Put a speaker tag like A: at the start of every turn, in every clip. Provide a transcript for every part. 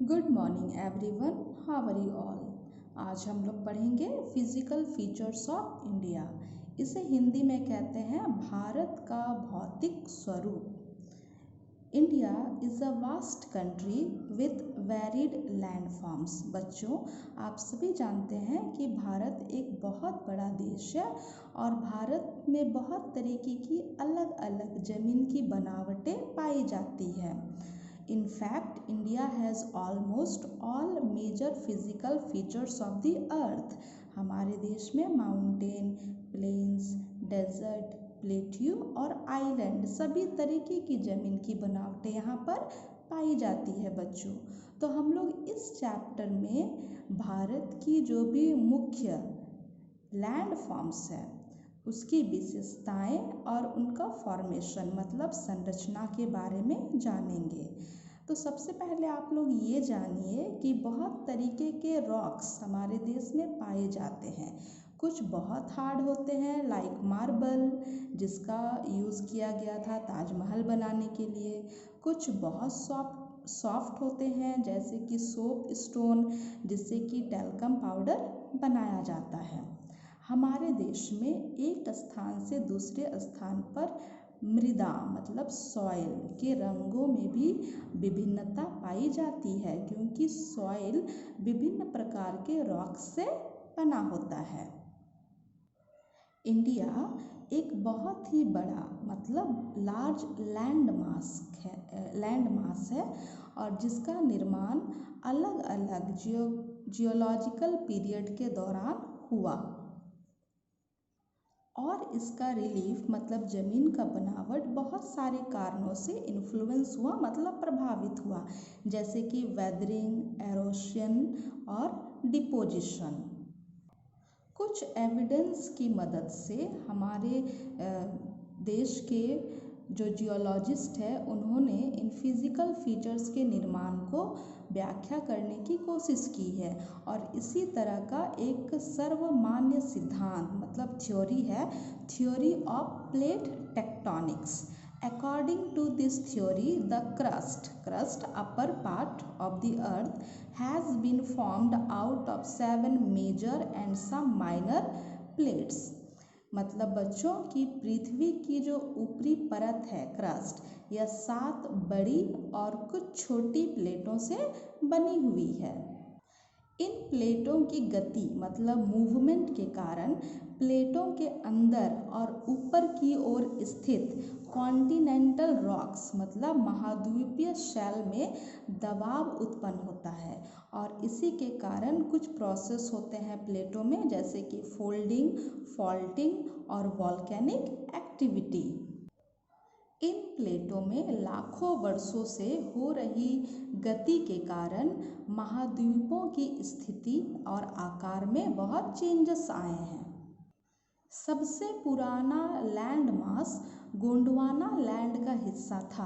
A: Good morning everyone, how are you all. आज हम लोग पढ़ेंगे फिजिकल फीचर्स ऑफ इंडिया। इसे हिंदी में कहते हैं भारत का भौतिक स्वरूप। India is a vast country with varied land forms. बच्चों, आप सभी जानते हैं कि भारत एक बहुत बड़ा देश है और भारत में बहुत तरीके की अलग अलग ज़मीन की बनावटें पाई जाती हैं। In fact, India has almost all major physical features of the earth. हमारे देश में माउंटेन, प्लेन्स, डेजर्ट, प्लेट्यू और आइलैंड सभी तरीके की ज़मीन की बनावटें यहाँ पर पाई जाती है बच्चों। तो हम लोग इस चैप्टर में भारत की जो भी मुख्य लैंड फॉर्म्स है उसकी विशेषताएं और उनका फॉर्मेशन मतलब संरचना के बारे में जानेंगे। तो सबसे पहले आप लोग ये जानिए कि बहुत तरीके के रॉक्स हमारे देश में पाए जाते हैं। कुछ बहुत हार्ड होते हैं लाइक मार्बल, जिसका यूज़ किया गया था ताजमहल बनाने के लिए। कुछ बहुत सॉफ्ट होते हैं जैसे कि सोप स्टोन, जिससे कि टैल्कम पाउडर बनाया जाता है। हमारे देश में एक स्थान से दूसरे स्थान पर मृदा मतलब सॉइल के रंगों में भी विभिन्नता पाई जाती है, क्योंकि सॉइल विभिन्न प्रकार के रॉक से बना होता है। इंडिया एक बहुत ही बड़ा मतलब लार्ज लैंड मास है और जिसका निर्माण अलग अलग जियोलॉजिकल पीरियड के दौरान हुआ और इसका रिलीफ मतलब ज़मीन का बनावट बहुत सारे कारणों से इन्फ्लुएंस हुआ मतलब प्रभावित हुआ, जैसे कि वेदरिंग, एरोशन और डिपोजिशन। कुछ एविडेंस की मदद से हमारे देश के जो जियोलॉजिस्ट है उन्होंने इन फिज़िकल फीचर्स के निर्माण को व्याख्या करने की कोशिश की है और इसी तरह का एक सर्वमान्य सिद्धांत मतलब थ्योरी है, theory of plate tectonics. According to this theory, the crust upper part of the earth has been formed out of 7 major and some minor plates। मतलब बच्चों की पृथ्वी की जो ऊपरी परत है क्रस्ट, यह 7 बड़ी और कुछ छोटी प्लेटों से बनी हुई है। इन प्लेटों की गति मतलब मूवमेंट के कारण प्लेटों के अंदर और ऊपर की ओर स्थित कॉन्टिनेंटल रॉक्स मतलब महाद्वीपीय शेल में दबाव उत्पन्न होता है और इसी के कारण कुछ प्रोसेस होते हैं प्लेटों में, जैसे कि फोल्डिंग, फॉल्टिंग और वॉल्केनिक एक्टिविटी। इन प्लेटों में लाखों वर्षों से हो रही गति के कारण महाद्वीपों की स्थिति और आकार में बहुत चेंजेस आए हैं। सबसे पुराना लैंड मास गोंडवाना लैंड का हिस्सा था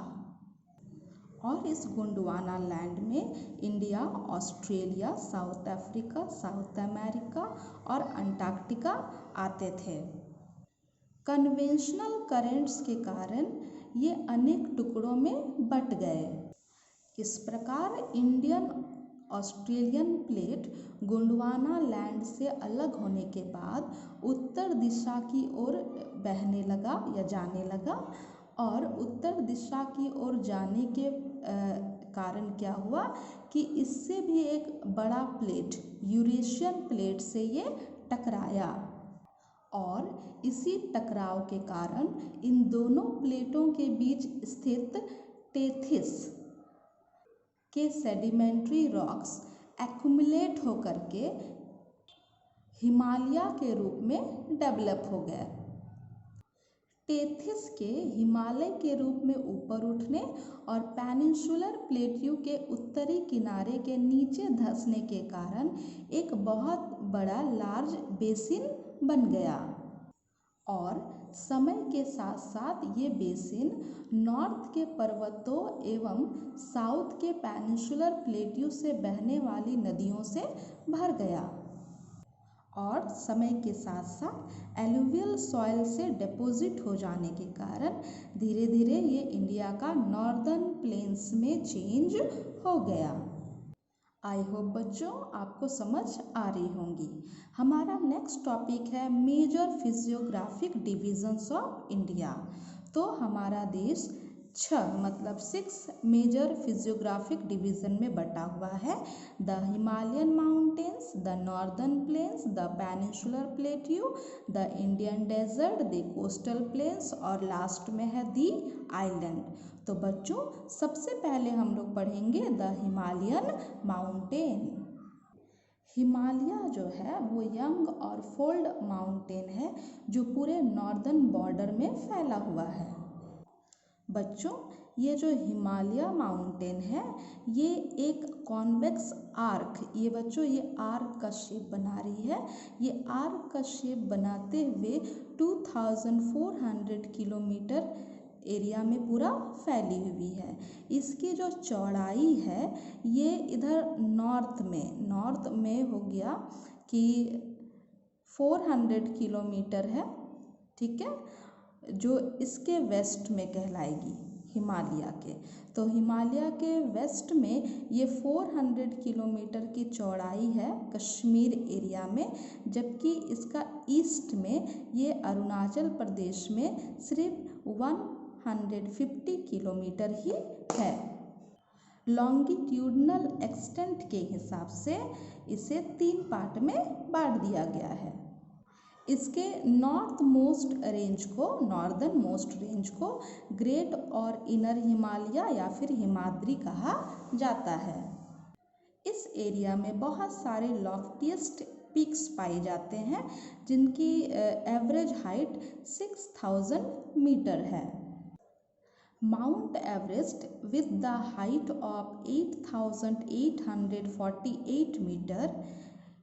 A: और इस गोंडवाना लैंड में India, Australia, south Africa, south America और अंटार्कटिका आते थे। कन्वेंशनल करेंट्स के कारण ये अनेक टुकड़ों में बट गए। इस प्रकार Indian Australian plate Gondwana land से अलग होने के बाद उत्तर दिशा की ओर बहने लगा या जाने लगा और उत्तर दिशा की ओर जाने के कारण क्या हुआ कि इससे भी एक बड़ा प्लेट यूरेशियन प्लेट से ये टकराया और इसी टकराव के कारण इन दोनों प्लेटों के बीच स्थित टेथिस के सेडिमेंट्री रॉक्स एक्युमुलेट होकर के हिमालय के रूप में डेवलप हो गए। टेथिस के हिमालय के रूप में ऊपर उठने और पेनिनसुलर प्लेट्यू के उत्तरी किनारे के नीचे धंसने के कारण एक बहुत बड़ा लार्ज बेसिन बन गया और समय के साथ साथ ये बेसिन नॉर्थ के पर्वतों एवं साउथ के पेनिनसुलर प्लेट्यू से बहने वाली नदियों से भर गया और समय के साथ साथ एलुवियल सॉइल से डिपॉजिट हो जाने के कारण धीरे धीरे ये इंडिया का नॉर्दर्न प्लेन्स में चेंज हो गया। आई होप बच्चों आपको समझ आ रही होंगी। हमारा नेक्स्ट टॉपिक है major physiographic divisions of India. तो हमारा देश 6 मेजर फिजियोग्राफिक डिवीज़न में बटा हुआ है। The Himalayan mountains, the northern plains, the peninsular plateau, the Indian desert, the coastal plains और लास्ट में है दी आइलैंड। तो बच्चों सबसे पहले हम लोग पढ़ेंगे द हिमालयन माउंटेन। हिमालय जो है वो यंग और फोल्ड माउंटेन है जो पूरे नॉर्दर्न बॉर्डर में फैला हुआ है। बच्चों ये जो हिमालय माउंटेन है ये एक कॉन्वेक्स आर्क, ये आर्क का शेप बना रही है। ये आर्क का शेप बनाते हुए 2400 किलोमीटर एरिया में पूरा फैली हुई है। इसकी जो चौड़ाई है ये इधर नॉर्थ में हो गया कि 400 किलोमीटर है, ठीक है, जो इसके वेस्ट में कहलाएगी हिमालय के। तो हिमालय के वेस्ट में ये 400 किलोमीटर की चौड़ाई है कश्मीर एरिया में, जबकि इसका ईस्ट में ये अरुणाचल प्रदेश में सिर्फ 150 किलोमीटर ही है। लॉन्गिट्यूडनल एक्सटेंट के हिसाब से इसे 3 पार्ट में बांट दिया गया है। इसके नॉर्दर्न मोस्ट रेंज को ग्रेट और इनर हिमालय या फिर हिमाद्री कहा जाता है। इस एरिया में बहुत सारे लॉफ्टीएस्ट पीक्स पाए जाते हैं जिनकी एवरेज हाइट 6000 मीटर है। Mount Everest with the height of 8,848 meter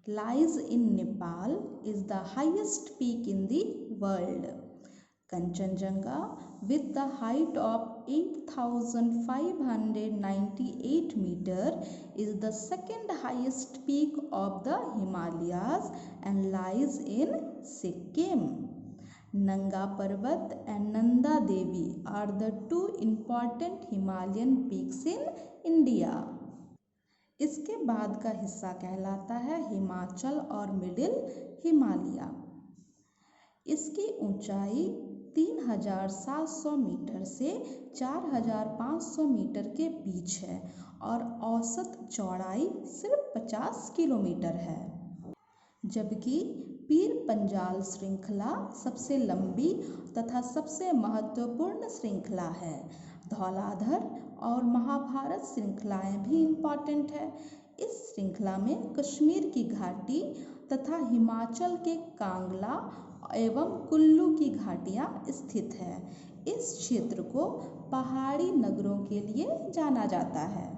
A: lies in Nepal is the highest peak in the world. Kanchenjunga with the height of 8,598 meter is the second highest peak of the Himalayas and lies in Sikkim. Nanga Parvat and Nanda Devi are the 2 important Himalayan peaks in India. इसके बाद का हिस्सा कहलाता है हिमाचल और middle Himalaya. इसकी ऊंचाई 3700 metre से 4500 मीटर के बीच है और औसत चौड़ाई सिर्फ 50 किलोमीटर है, जबकि पीर पंजाल श्रृंखला सबसे लंबी तथा सबसे महत्वपूर्ण श्रृंखला है। धौलाधर और महाभारत श्रृंखलाएं भी इम्पॉर्टेंट है। इस श्रृंखला में कश्मीर की घाटी तथा हिमाचल के कांगला एवं कुल्लू की घाटियां स्थित है। इस क्षेत्र को पहाड़ी नगरों के लिए जाना जाता है।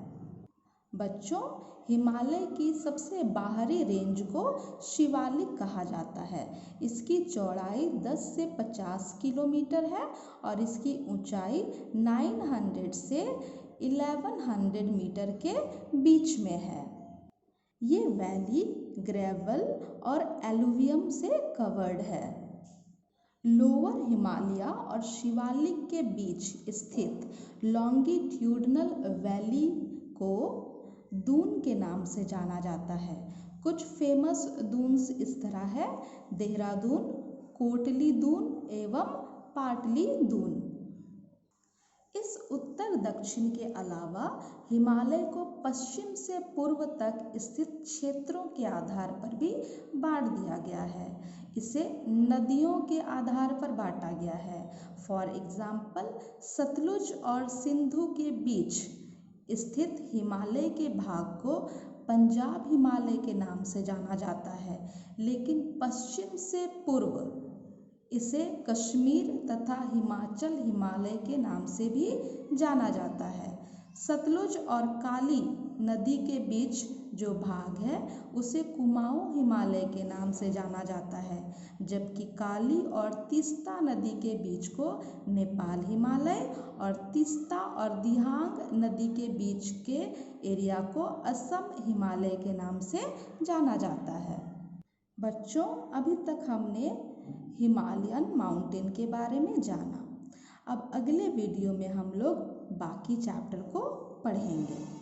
A: बच्चों हिमालय की सबसे बाहरी रेंज को शिवालिक कहा जाता है। इसकी चौड़ाई 10 से 50 किलोमीटर है और इसकी ऊंचाई 900 से 1100 मीटर के बीच में है। ये वैली ग्रेवल और एलुवियम से कवर्ड है। लोअर हिमालय और शिवालिक के बीच स्थित लॉन्गिट्यूडनल वैली को दून के नाम से जाना जाता है। कुछ फेमस दून्स इस तरह है: देहरादून, कोटली दून एवं पाटली दून। इस उत्तर दक्षिण के अलावा हिमालय को पश्चिम से पूर्व तक स्थित क्षेत्रों के आधार पर भी बांट दिया गया है। इसे नदियों के आधार पर बांटा गया है। फॉर एग्जाम्पल सतलुज और सिंधु के बीच स्थित हिमालय के भाग को पंजाब हिमालय के नाम से जाना जाता है, लेकिन पश्चिम से पूर्व इसे कश्मीर तथा हिमाचल हिमालय के नाम से भी जाना जाता है। सतलुज और काली नदी के बीच जो भाग है उसे कुमाऊं हिमालय के नाम से जाना जाता है, जबकि काली और तीस्ता नदी के बीच को नेपाल हिमालय और तीस्ता और दिहांग नदी के बीच के एरिया को असम हिमालय के नाम से जाना जाता है। बच्चों अभी तक हमने हिमालयन माउंटेन के बारे में जाना। अब अगले वीडियो में हम लोग बाकी चैप्टर को पढ़ेंगे।